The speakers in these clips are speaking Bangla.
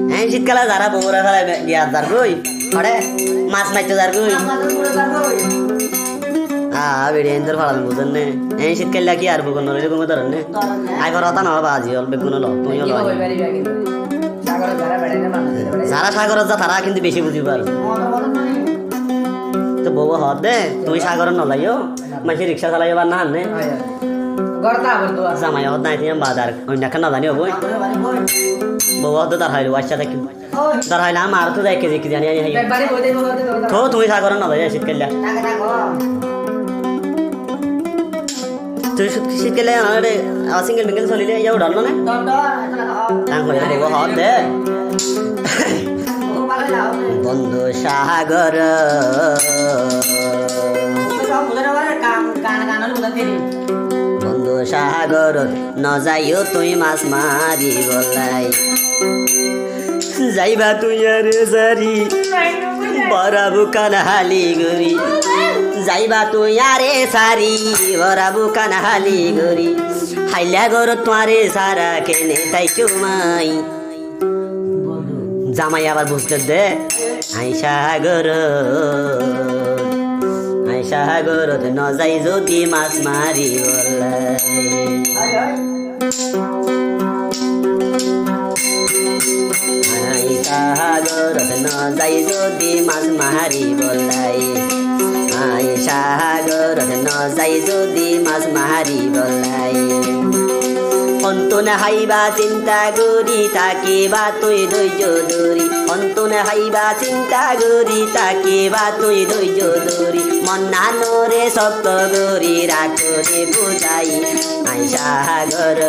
হ্যাঁ শীতকালে যারা বগুড়া ফেলে গিয়া যার গই আরে মাছ মারতে যার গই বেড়ে ফালান বুঝেন নে এই শীতকালে কি আর বগুন এরকম ধরেন নে আইবার হতা না বাজি হল বেগুন হল তুই হল যারা সাগর যা তারা কিন্তু বেশি বুঝি পার তো বউ হদ দে তুমি সাগর নলাইও মাসে রিক্সা চালাইও বা না নে জামাই হদ নাই বাজার অন্য না জানি হবো বউ হদ তার হাইলো বাচ্চা থাকি তার হাইলে আমার তো যাই কেজি জানি তো তুমি সাগর নলাই শীতকালে তুই শীতকালে সিঙ্গেল মিঙ্গেল চলিলে ইয়া উড়াল না তাং হয়ে বউ হদ দে বন্ধু সাগর বন্ধু সাগর ন যাইও তুই মাছ মারি বলাই যাইবা তুই আরে সারি বরাবু কানহালি গরি যাইবা তুই আরে সারি বরাবু কানহালি গরি হাইলা গর তোয়ারে সারা কেনে তাই চুমাই জামাই আবার বুঝতে দে আই সাগর ন যাই যদি মাছ মারি বলাই আই সাগর ন যাই যদি মাছ মারি বলাই আই সাগর ন যাই যদি মাছ মারি বলাই অন্তনে হাইবা চিন্তা করি থাকিবা তুই ধৈর্য ধরি অন্তনে হাইবা চিন্তা করি থাকিবা তুই ধৈর্য ধরি মন্নানরে শক্ত করি রাখো রে বুঝাই আই সাগর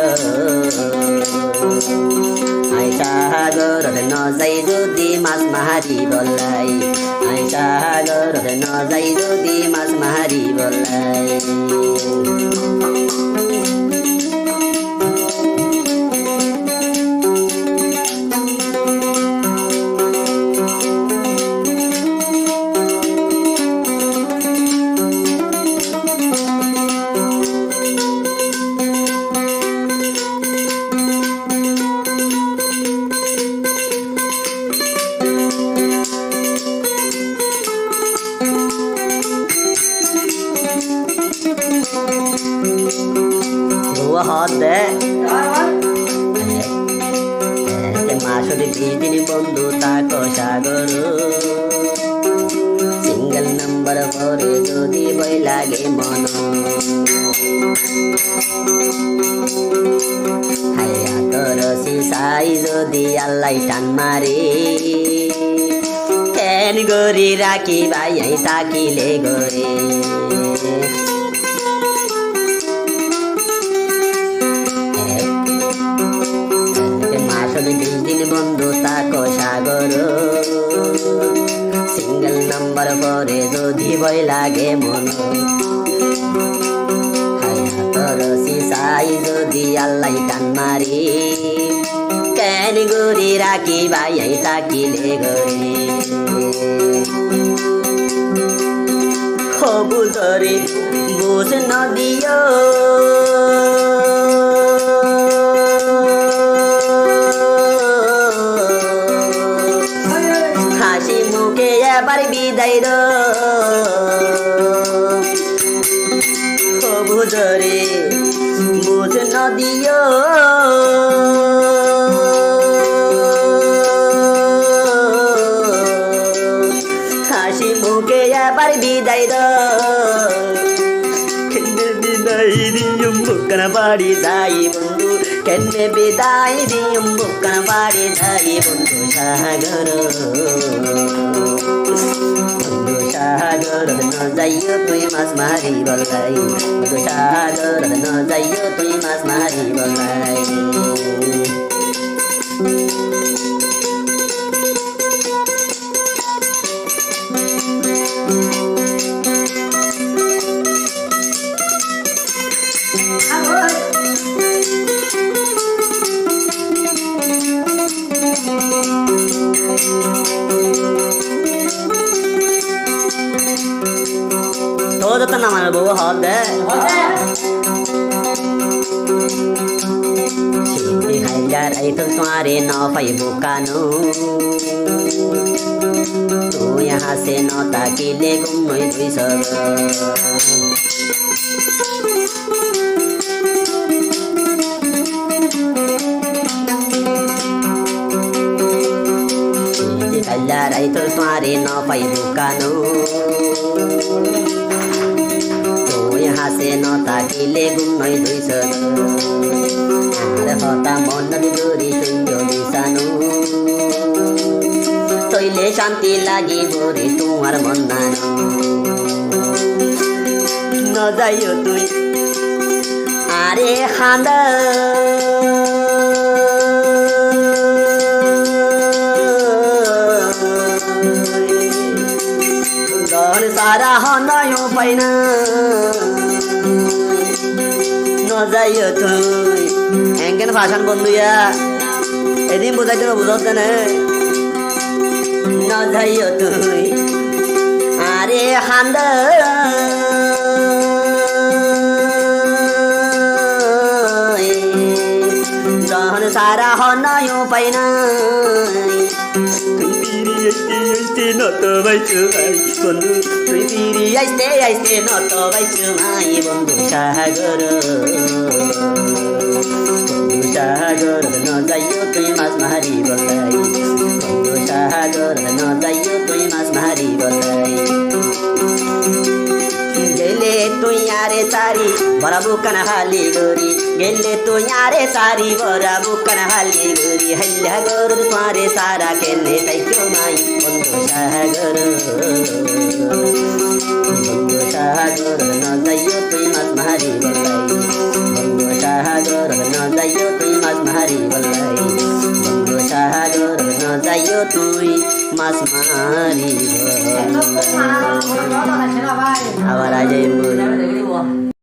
ন যাই যদি মাছ মারি বলাই আই সাগর ন যাই যদি মাছ মারি বলাই হদ দে মাসুরি দিন বন্ধু তাকো সাগর সিঙ্গেল নাম্বার পরে যদি বই লাগে মন হাইয়া তোর সিসাই যদি আল্লাই টান মারে কেন গরি রাখি ভাই থাকিলে গরে দিন বন্ধু তাকো সাগর সিঙ্গেল নাম্বার পরে যদি বই লাগে মন তোর সিসাই যদি আল্লাই টান মারি কেন গরি রাখি ভাই থাকিলে গরে হবু ধরে বুঝ নদিও এবার বিদায় বুঝরে বুঝ নদিও হাসি মুখে এবার বিদায় বিদায় দিয়ম বুকন বাড়ি যাই বন্ধু কেনে বিদায় দিয়ম বুকন বাড়ি যাই বন্ধু সাগর সাগর ন যাইও তুই মাছ মারি বলাই সাগর ন যাইও তুই মাছ মারি বলাই তো না মানে বউ হদ দে খাইলা রাই তো তোমারে ন পাইব কানো তুই হাসে ন তাকিলে ঘুম নই দুই সব কাল্লা রাই তো তোমারে ন পাইব কানো তুই হাসে ন তাকিলে ঘুম নই দুই সব আর হতা মন গরি তুই বিছানো তৈলে শান্তি লাগিব রে তোমার মন নানো ন যাইও তুই আরে খান্দা দল সারা হনয় পাইনা ন যাইও তুই এঙ্কেন ভাষণ বন্ধুয়া এদিন বোঝাইতে বুঝত না ন যাইও তুই আরে খান্দ যখন সারা হনয় পাইনা নত বাইছু ভাই বন্ধু তুই ফিরি আইতে নত বাইছু ভাই বন্ধু সাগর সাগর ন যাইও তুই মাছ মারি বলাই বন্ধু সাগর ন যাইও তুই মাছ মারি বলাই গেলে তুই আরে সারি বড় বুকান হালি গরি গেলে তুই আরে সারি বড় বুকান হালি গরি হাইলা গর তোমারে সারা কেলে তাইতো নাই বন্ধু সাগর বন্ধু সাগর ন যাইও তুই মাছ মারি বলাই বন্ধু সাগর ন যাইও তুই মাছ মারি বলাই বন্ধু সাগর ন যাইও তুই মাছ মারি বলাই আবার আজ